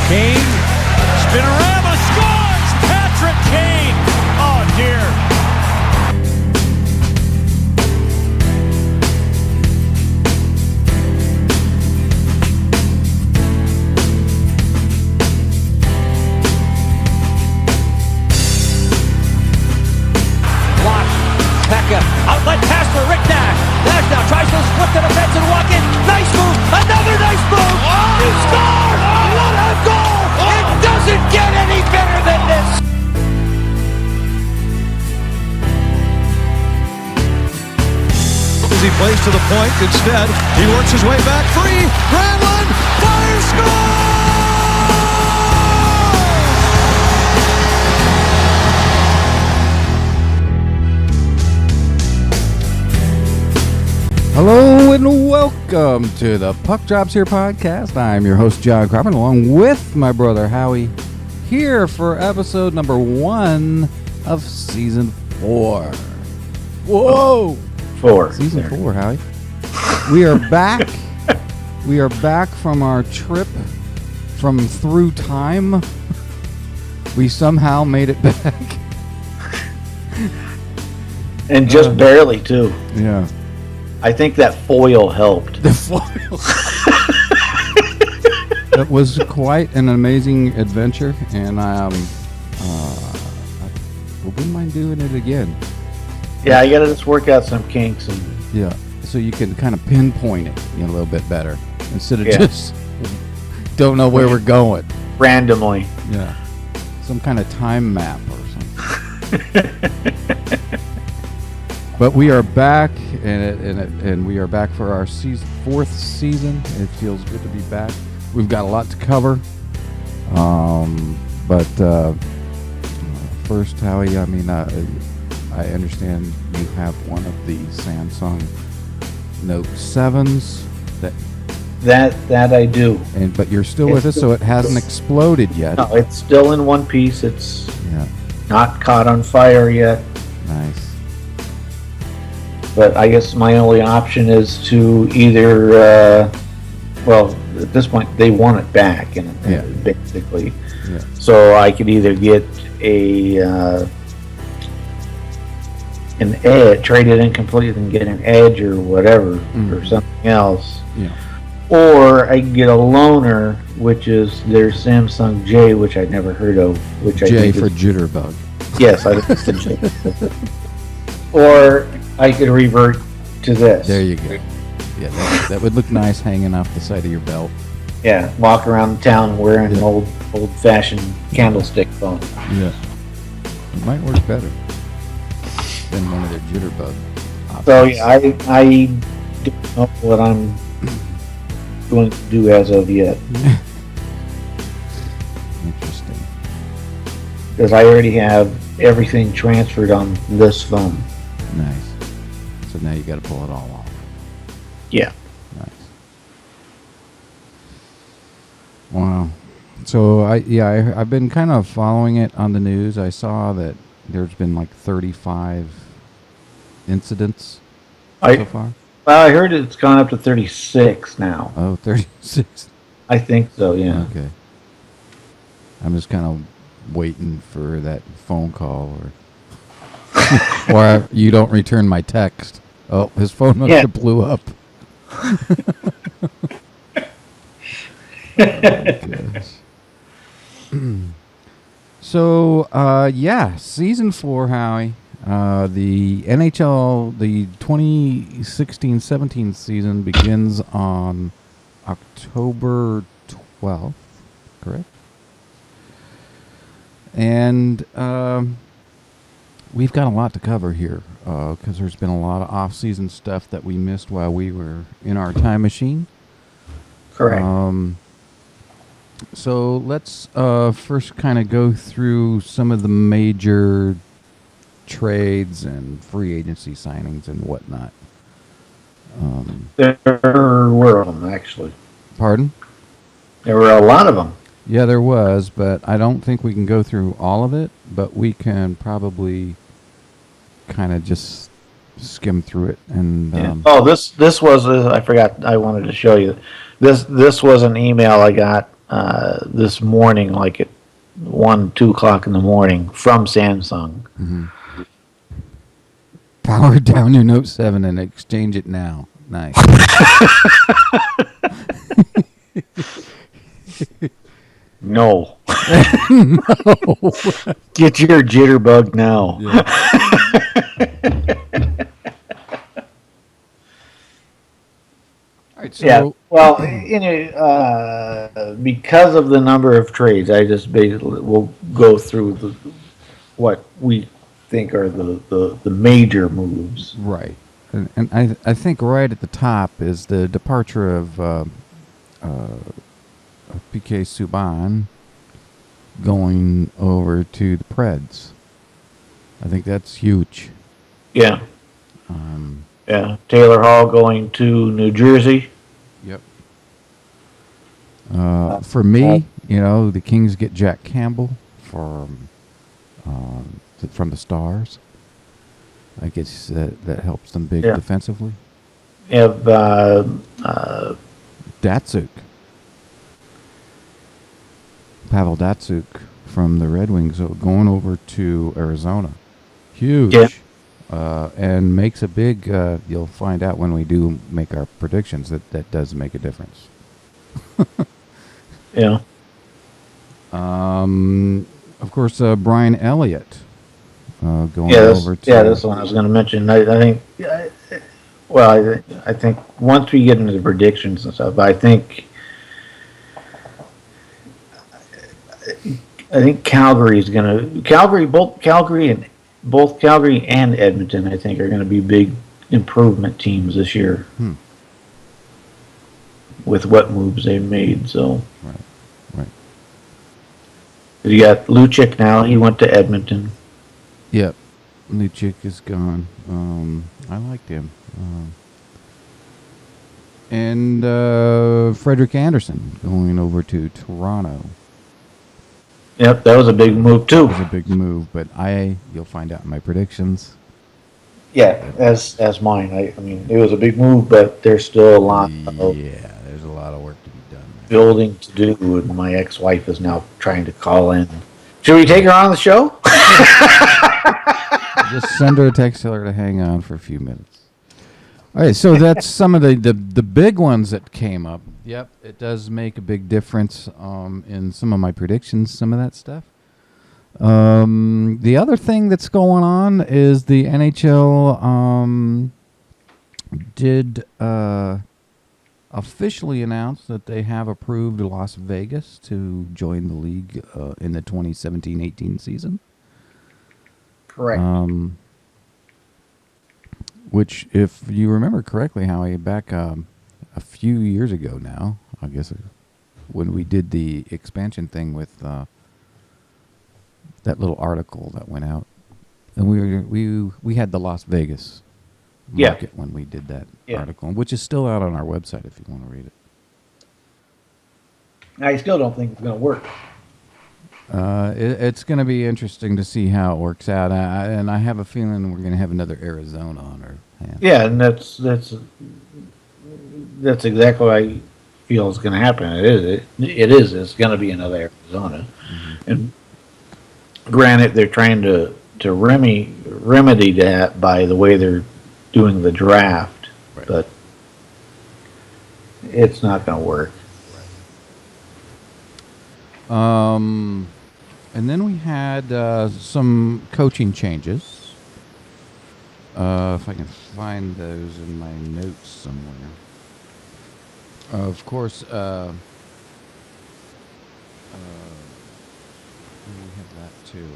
Kane, Spinorama scores! Patrick Kane! Oh dear. Outlet pass for Rick Nash. Nash now tries to split the defense and walk in. Nice move. Another nice move. He scored. What a goal. It doesn't get any better than this. As he plays to the point, instead, he works his way back free. Granlund fires, score! Hello and welcome to the Puck Drops Here podcast. I'm your host, John Crawford, along with my brother, Howie, here for episode number 1 of season 4. Whoa! 4. Season 4, Howie. We are back. We are back from our trip from through time. We somehow made it back. And just barely, too. Yeah. I think that foil helped. The foil. That was quite an amazing adventure, and I wouldn't mind doing it again. Yeah, I got to just work out some kinks. And Yeah, so you can kind of pinpoint it a little bit better instead of just don't know where we're going. Randomly. Yeah, some kind of time map or something. But we are back, and we are back for our 4th season. It feels good to be back. We've got a lot to cover. But first, Howie, I mean, I understand you have one of the Samsung Note 7s. That I do. But you're still with us, so it hasn't exploded yet. No, it's still in one piece. It's Yeah, not caught on fire yet. nice. But I guess my only option is to either, well, at this point, they want it back, basically. Yeah. So I could either get an edge, trade it in completely and get an edge or whatever, or something else. Yeah. Or I can get a loaner, which is their Samsung J, which I'd never heard of. Which J I for jitterbug. Yes, I think it's the J. Or I could revert to this. There you go. Yeah, that would look nice hanging off the side of your belt. Yeah, walk around town wearing an old-fashioned candlestick phone. Yeah. It might work better than one of their jitterbug options. So yeah, I don't know what I'm going to do as of yet. Interesting. Because I already have everything transferred on this phone. Nice. So now you got to pull it all off. Yeah. Nice. Wow. So I've been kind of following it on the news. I saw that there's been like 35 incidents so far. Well, I heard it's gone up to 36 now. Oh, 36. I think so, yeah. Okay. I'm just kind of waiting for that phone call or you don't return my text. Oh, his phone must have blew up. So, season 4, Howie. The NHL, the 2016-17 season begins on October 12th, correct? And we've got a lot to cover here because there's been a lot of off-season stuff that we missed while we were in our time machine. Correct. So let's first kind of go through some of the major trades and free agency signings and whatnot. There were them, actually. Pardon? There were a lot of them. Yeah, there was, but I don't think we can go through all of it, but we can probably kind of just skim through it. And this was I forgot, I wanted to show you. This was an email I got this morning, like at 2 o'clock in the morning, from Samsung. Power down your Note 7 and exchange it now. Nice. No. Get your jitterbug now. All right, so Yeah. Well, because of the number of trades, I just basically will go through what we think are the major moves. right, and I think right at the top is the departure of PK Subban going over to the Preds. I think that's huge. Yeah. Yeah. Taylor Hall going to New Jersey. Yep. For me, the Kings get Jack Campbell from the Stars. I guess that helps them big defensively. You have Datsuk. Pavel Datsuk from the Red Wings going over to Arizona. Huge. Yeah. And makes a big, you'll find out when we do make our predictions that does make a difference. yeah. Of course, Brian Elliott going That's over to... that's the one I was going to mention. I think, I think once we get into the predictions and stuff, I think Calgary is going to both Calgary and Edmonton, I think, are going to be big improvement teams this year with what moves they made. So, right. You got Lucic now. He went to Edmonton. Yep, Lucic is gone. I liked him. And Frederick Anderson going over to Toronto. Yep, that was a big move too. It was a big move, but you'll find out in my predictions. Yeah, as mine. I mean, it was a big move, but there's still a lot of there's a lot of work to be done. building to do, and my ex-wife is now trying to call in. Should we take her on the show? Just send her a text, tell her to hang on for a few minutes. All right, so that's some of the big ones that came up. Yep, it does make a big difference in some of my predictions, some of that stuff. The other thing that's going on is the NHL did officially announce that they have approved Las Vegas to join the league in the 2017-18 season. Correct. Which, if you remember correctly, Howie, back a few years ago now, I guess, when we did the expansion thing with that little article that went out, and we had the Las Vegas market when we did that article, which is still out on our website if you want to read it. I still don't think it's going to work. It's going to be interesting to see how it works out, and I have a feeling we're going to have another Arizona on our hands. Yeah, and that's exactly what I feel is going to happen. It is. It's going to be another Arizona, and granted, they're trying to remedy that by the way they're doing the draft, but it's not going to work. And then we had some coaching changes. If I can find those in my notes somewhere. Of course, we have that too.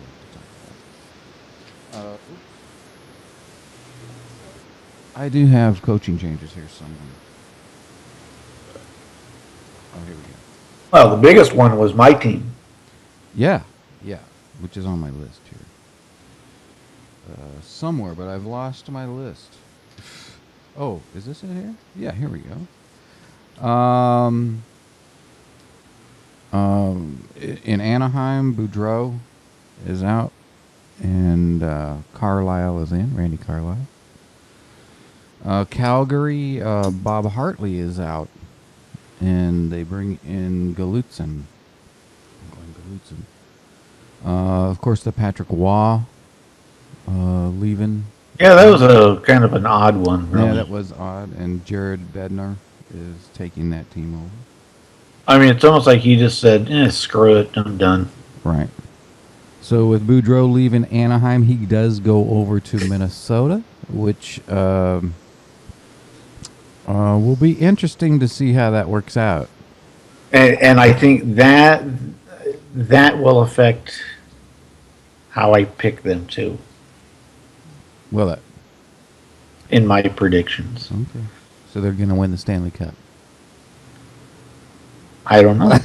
I do have coaching changes here somewhere. Oh, here we go. Well, the biggest one was my team. Yeah, which is on my list here. Somewhere, but I've lost my list. Oh, is this it here? Yeah, here we go. In Anaheim, Boudreaux is out, and Carlisle is in, Randy Carlisle. Calgary, Bob Hartley is out, and they bring in Galutson. Of course, the Patrick Waugh leaving. Yeah, that was a kind of an odd one, really. Yeah, that was odd. And Jared Bednar is taking that team over. I mean, it's almost like he just said, screw it, I'm done. Right. So with Boudreaux leaving Anaheim, he does go over to Minnesota, which will be interesting to see how that works out. And I think that will affect how I pick them, too, Well, that. in my predictions. Okay. So they're going to win the Stanley Cup. I don't know.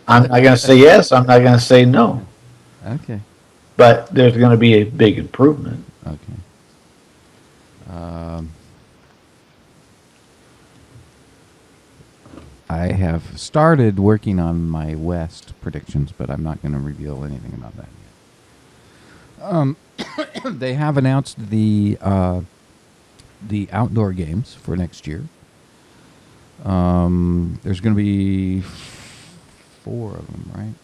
I'm not going to say yes. I'm not going to say no. Okay. But there's going to be a big improvement. Okay. I have started working on my West predictions, but I'm not going to reveal anything about that yet. They have announced the outdoor games for next year. There's going to be 4 of them,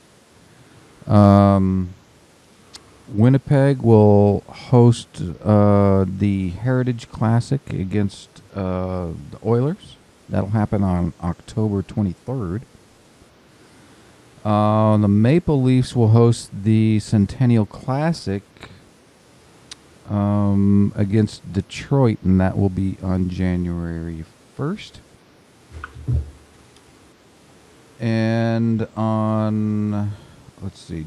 right? Winnipeg will host the Heritage Classic against the Oilers. That'll happen on October 23rd. The Maple Leafs will host the Centennial Classic against Detroit, and that will be on January 1st. And on,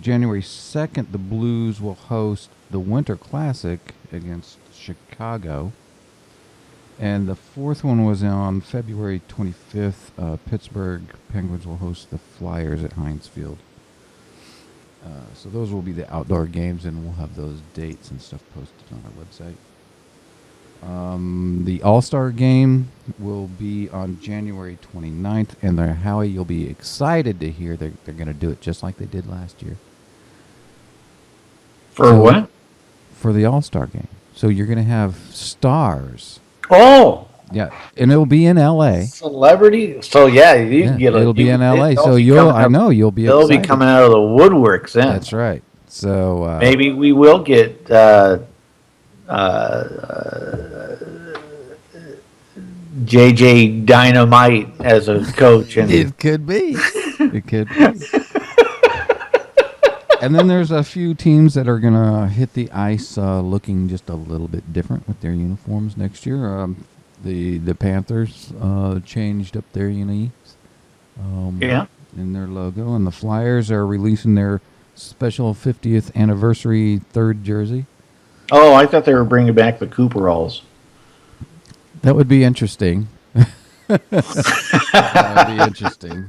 January 2nd, the Blues will host the Winter Classic against Chicago. And the 4th one was on February 25th. Pittsburgh Penguins will host the Flyers at Heinz Field. So those will be the outdoor games, and we'll have those dates and stuff posted on our website. The All-Star Game will be on January 29th, and Howie, you'll be excited to hear they're going to do it just like they did last year. For what? For the All-Star Game. So you're going to have stars. Oh! Yeah, and it'll be in L.A. Celebrity? So, yeah, you can get it'll be in L.A., so you'll be They'll excited. be coming out of the woodworks then. That's right. So maybe we will get JJ Dynamite as a coach. And it could be. It could be. And then there's a few teams that are going to hit the ice looking just a little bit different with their uniforms next year. The Panthers changed up their unis in their logo. And the Flyers are releasing their special 50th anniversary 3rd jersey. Oh, I thought they were bringing back the Cooperalls. That would be interesting. That would be interesting.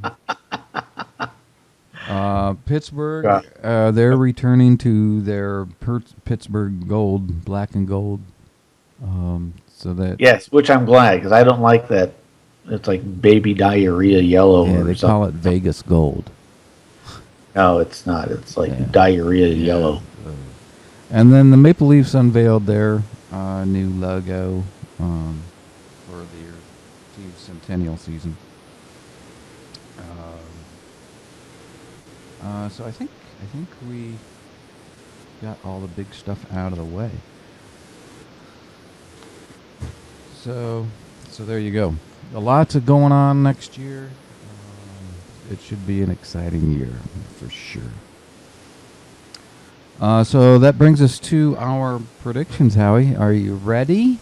Pittsburgh, they're returning to their Pittsburgh gold, black and gold. So that yes, which I'm glad, because I don't like that. It's like baby diarrhea yellow. Yeah, or they something. call it Vegas gold. No, it's not. It's like diarrhea yellow. And then the Maple Leafs unveiled their new logo for their team's centennial season. So I think we got all the big stuff out of the way. So there you go. A lot going on next year. It should be an exciting year for sure. So that brings us to our predictions, Howie. Are you ready?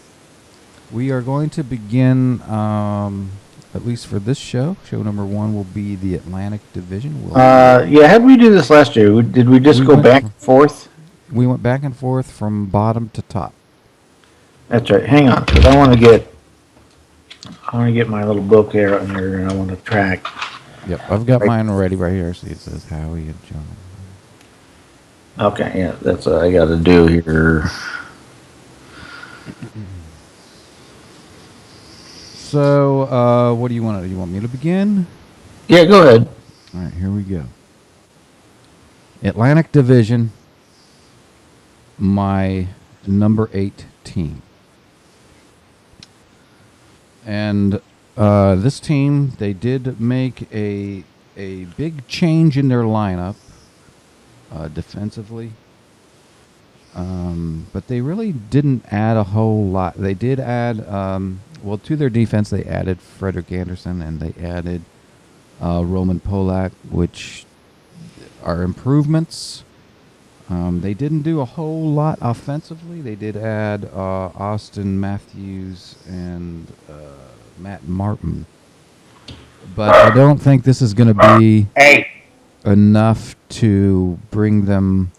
We are going to begin, at least for this show. Show number 1 will be the Atlantic Division. How did we do this last year? Did we just go back and forth? We went back and forth from bottom to top. That's right. Hang on, because I want to get my little book here, and I want to track. Yep, I've got mine ready right here. See, it says Howie and John. Okay, yeah, that's what I got to do here. So, what do you want? Do you want me to begin? Yeah, go ahead. All right, here we go. Atlantic Division, my number 8 team. And This team, they did make a big change in their lineup defensively. But they really didn't add a whole lot. They did add, to their defense, they added Frederick Anderson and they added Roman Polak, which are improvements. They didn't do a whole lot offensively. They did add Austin Matthews and Matt Martin. But I don't think this is going to be enough to bring them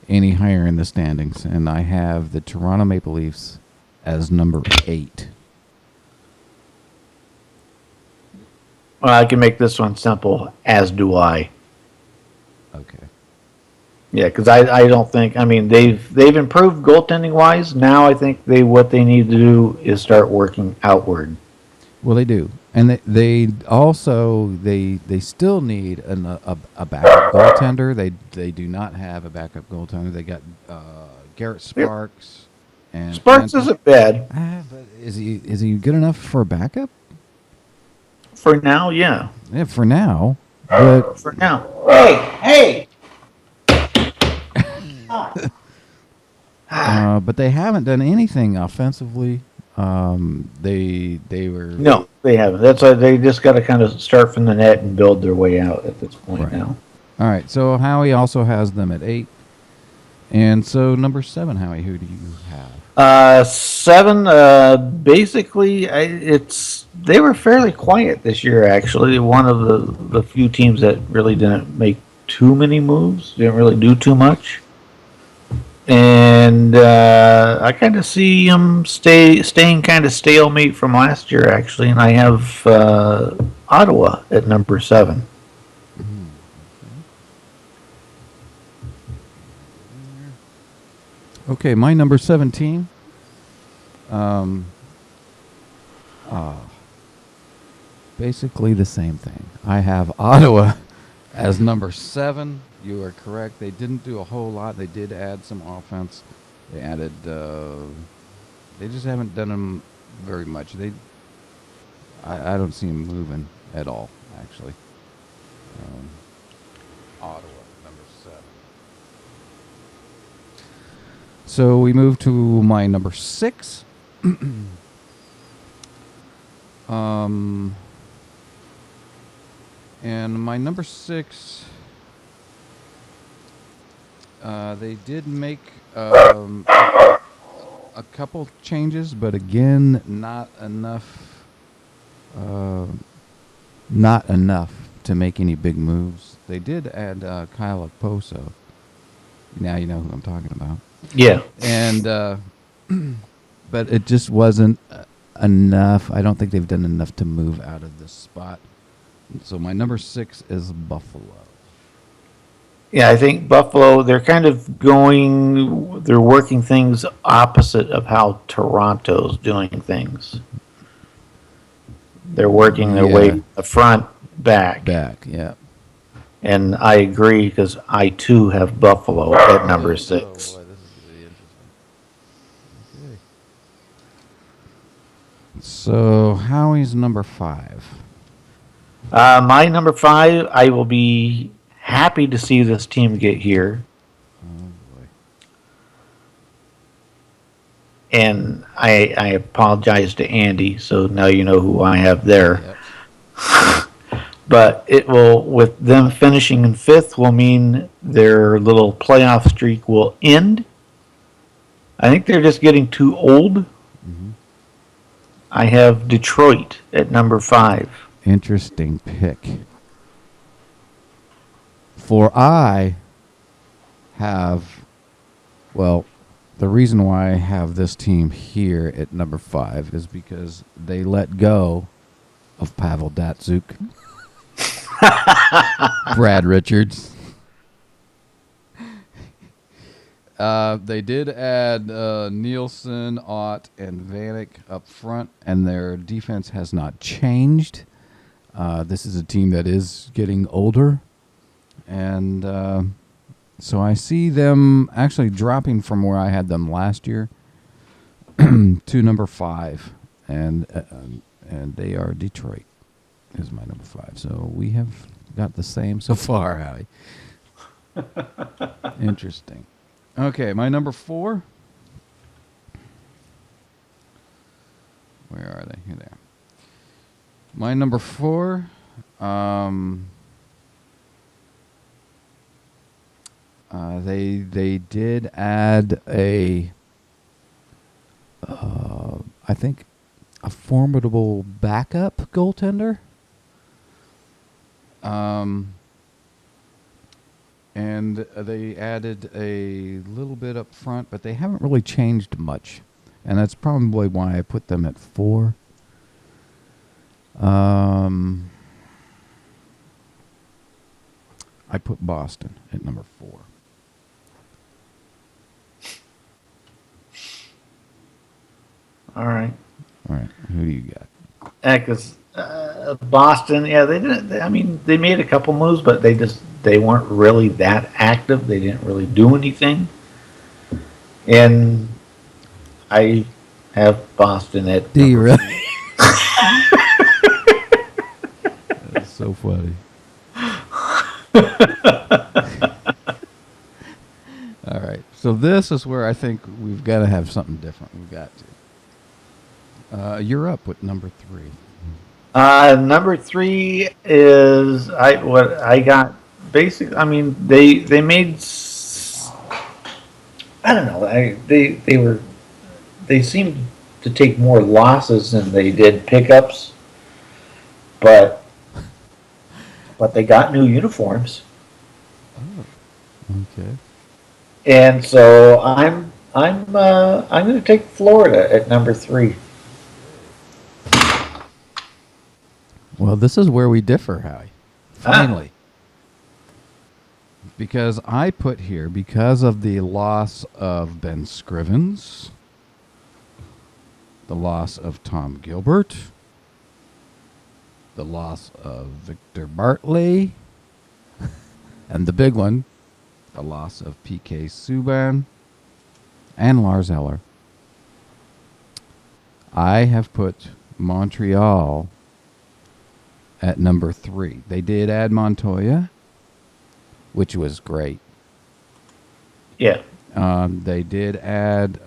any higher in the standings. And I have the Toronto Maple Leafs as number 8. Well, I can make this one simple, as do I. Okay. Yeah, because I don't think, I mean, they've improved goaltending wise. Now I think what they need to do is start working outward. Well, they do, and they also they still need a backup goaltender. They do not have a backup goaltender. They got Garrett Sparks, and Sparks isn't bad but is he good enough for a backup? for now. Yeah, Yeah, for now. But for now. Hey. but they haven't done anything offensively. They were No, they haven't. That's why they just got to kind of start from the net and build their way out at this point now. All right, so Howie also has them at 8. And so number 7, Howie, who do you have? 7. Basically, they were fairly quiet this year. Actually, one of the few teams that really didn't make too many moves, didn't really do too much. And I kind of see them staying kind of stalemate from last year, actually. And I have Ottawa at number 7. Okay, my number 17. Basically the same thing. I have Ottawa as number 7. You are correct. They didn't do a whole lot. They did add some offense. They added. They just haven't done them very much. I don't see them moving at all. Actually, Ottawa number 7. So we move to my number 6. And my number 6. They did make a couple changes, but again, not enough. Not enough to make any big moves. They did add Kyle Okposo. Now you know who I'm talking about. Yeah. And but it just wasn't enough. I don't think they've done enough to move out of this spot. So my number 6 is Buffalo. Yeah, I think Buffalo, they're kind of they're working things opposite of how Toronto's doing things. They're working their way the front, back. Back, yeah. And I agree because I too have Buffalo at number 6. Oh, boy, this is really interesting. Okay. So Howie's number 5. My number 5, I will be happy to see this team get here. Oh boy. And I apologize to Andy, so now you know who I have there. Yep. But it will, with them finishing in 5th, will mean their little playoff streak will end. I think they're just getting too old. Mm-hmm. I have Detroit at number 5. Interesting pick. For I have, the reason why I have this team here at number 5 is because they let go of Pavel Datsyuk, Brad Richards. They did add Nielsen, Ott, and Vanek up front, and their defense has not changed. This is a team that is getting older. And so I see them actually dropping from where I had them last year to number 5. And and they are Detroit. Is my number 5. So we have got the same so far, Howie. Interesting. Okay, my number 4. Where are they? Here they are. My number 4. They did add I think a formidable backup goaltender. And they added a little bit up front, but they haven't really changed much. And that's probably why I put them at 4. I put Boston at number 4. All right. All right. Who do you got? Because Boston, yeah, they didn't. I mean, they made a couple moves, but they weren't really that active. They didn't really do anything. And I have Boston at. Do you really? That's so funny. All right. So this is where I think we've got to have something different. We've got to. You're up with number 3. Number 3 is what I got. Basically, I mean, they made. I don't know. They seemed to take more losses than they did pickups, but they got new uniforms. Oh, okay. And so I'm going to take Florida at number 3. Well, this is where we differ, Howie. Finally. Because I put here, because of the loss of Ben Scrivens, the loss of Tom Gilbert, the loss of Victor Bartley, and the big one, the loss of PK Subban and Lars Eller. I have put Montreal at number 3. They did add Montoya, which was great. Yeah. They did add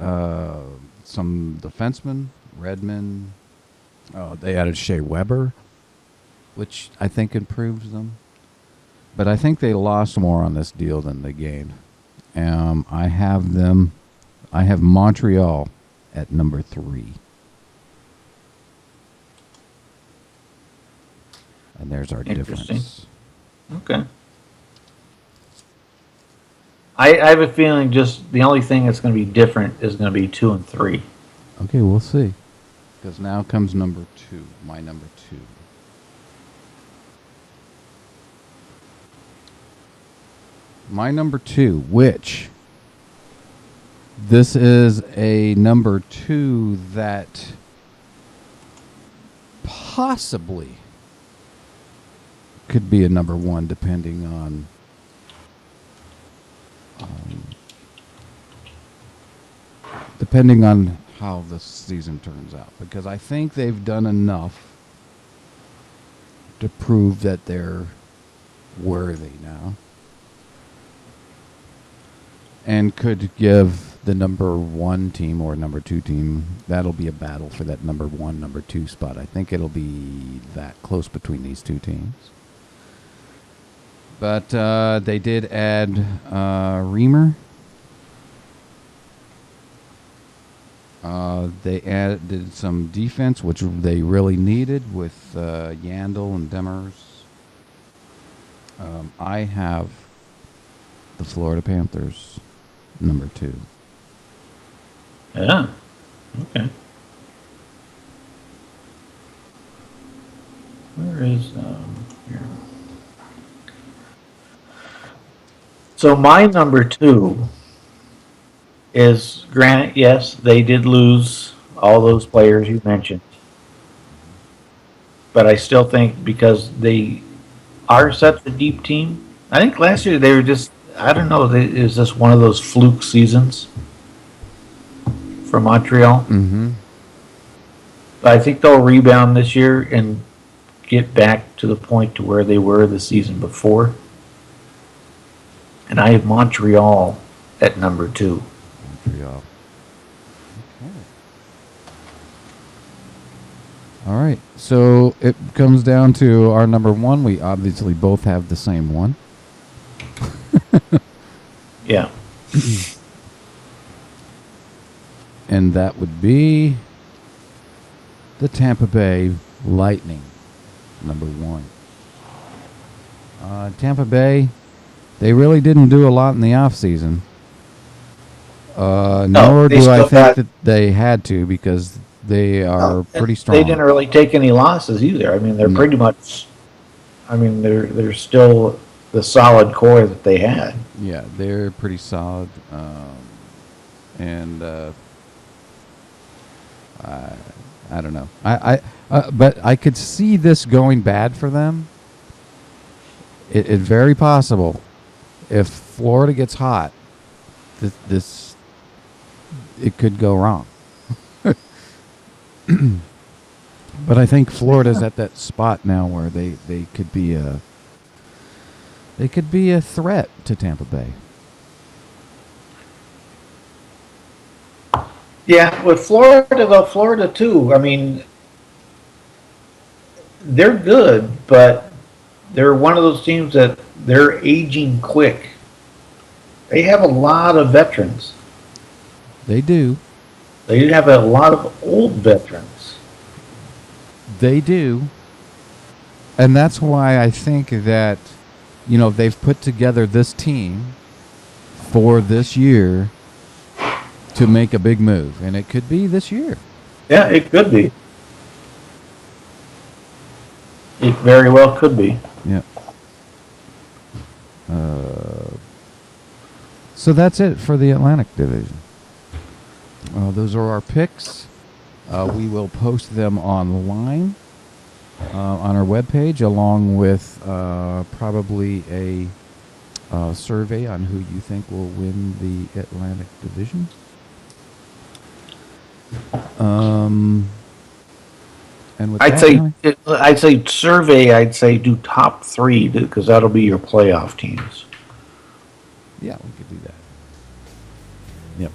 some defensemen, Redmond. They added Shea Weber, which I think improves them. But I think they lost more on this deal than they gained. I have Montreal at number 3. And there's our difference. Okay. I have a feeling just the only thing that's going to be different is going to be 2 and 3. Okay, we'll see. Because now comes number 2, my number 2. My number 2, which this is a number 2 that possibly could be a number 1 depending on how the season turns out, because I think they've done enough to prove that they're worthy now and could give the number 1 team or number 2 team, that'll be a battle for that number 1, number 2 spot. I think it'll be that close between these 2 teams. But they did add Reamer. They added some defense, which they really needed with Yandel and Demers. I have the Florida Panthers, number 2. Yeah. Okay. Where is here? So my number 2 is, granted, yes, they did lose all those players you mentioned. But I still think because they are such a deep team, I think last year they were just, I don't know, it was just one of those fluke seasons for Montreal. Mm-hmm. I think they'll rebound this year and get back to the point to where they were the season before. And I have Montreal at number 2. Montreal. Okay. All right. So it comes down to our number 1. We obviously both have the same one. Yeah. And that would be the Tampa Bay Lightning, number 1. Tampa Bay, they really didn't do a lot in the offseason. Nor they do I still think got- that they had to, because they are pretty strong. They didn't really take any losses either. I mean, they're pretty much. I mean, they're still the solid core that they had. Yeah, they're pretty solid. And I don't know. But I could see this going bad for them. It's very possible if Florida gets hot, this it could go wrong. But I think Florida's at that spot now where they could be a threat to Tampa Bay. Yeah, with Florida though, Florida too. I mean, they're good, but they're one of those teams that they're aging quick. They have a lot of veterans. They do. They have a lot of old veterans. They do. And that's why I think that, they've put together this team for this year to make a big move. And it could be this year. Yeah, it could be. It very well could be. Yeah. So that's it for the Atlantic Division. Those are our picks. We will post them online on our webpage, along with probably a survey on who you think will win the Atlantic Division. And with I'd that, say Howie? I'd say do top 3 because that'll be your playoff teams. Yeah, we could do that. Yep.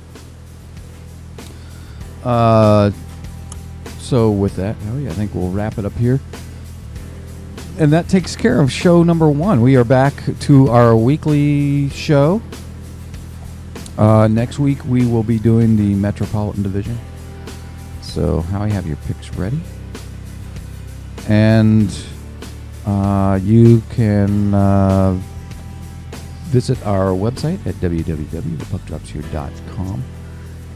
So with that, Howie, I think we'll wrap it up here. And that takes care of show number 1. We are back to our weekly show. Next week we will be doing the Metropolitan Division. So Howie, have your picks ready. And you can visit our website at www.thepuckdropshere.com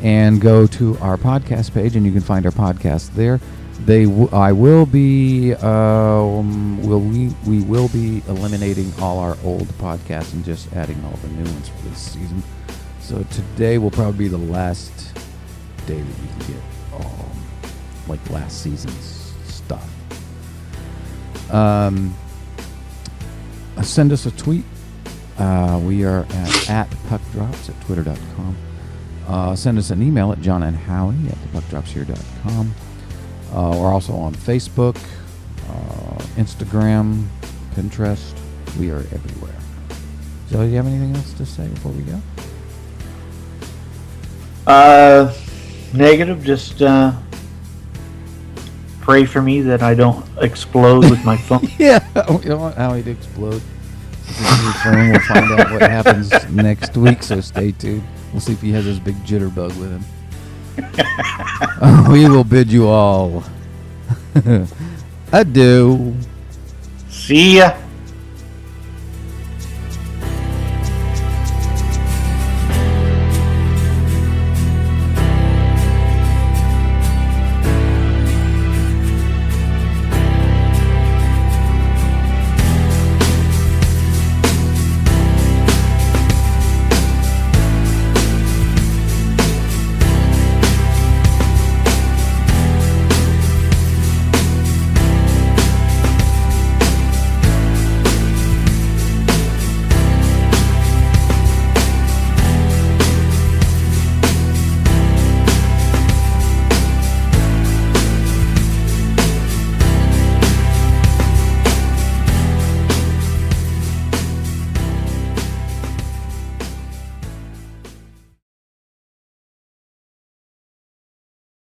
and go to our podcast page, and you can find our podcast there. We will be eliminating all our old podcasts and just adding all the new ones for this season. So today will probably be the last day that you can get last season's stuff. Send us a tweet. We are at puckdrops at twitter.com. Send us an email at johnandhowie@thepuckdropshere.com. We're also on Facebook, Instagram, Pinterest. We are everywhere. So, do you have anything else to say before we go? Negative. Just pray for me that I don't explode with my phone. Yeah, we don't want Howie to explode. We'll find out what happens next week, so stay tuned. We'll see if he has his big jitterbug with him. We will bid you all adieu. See ya.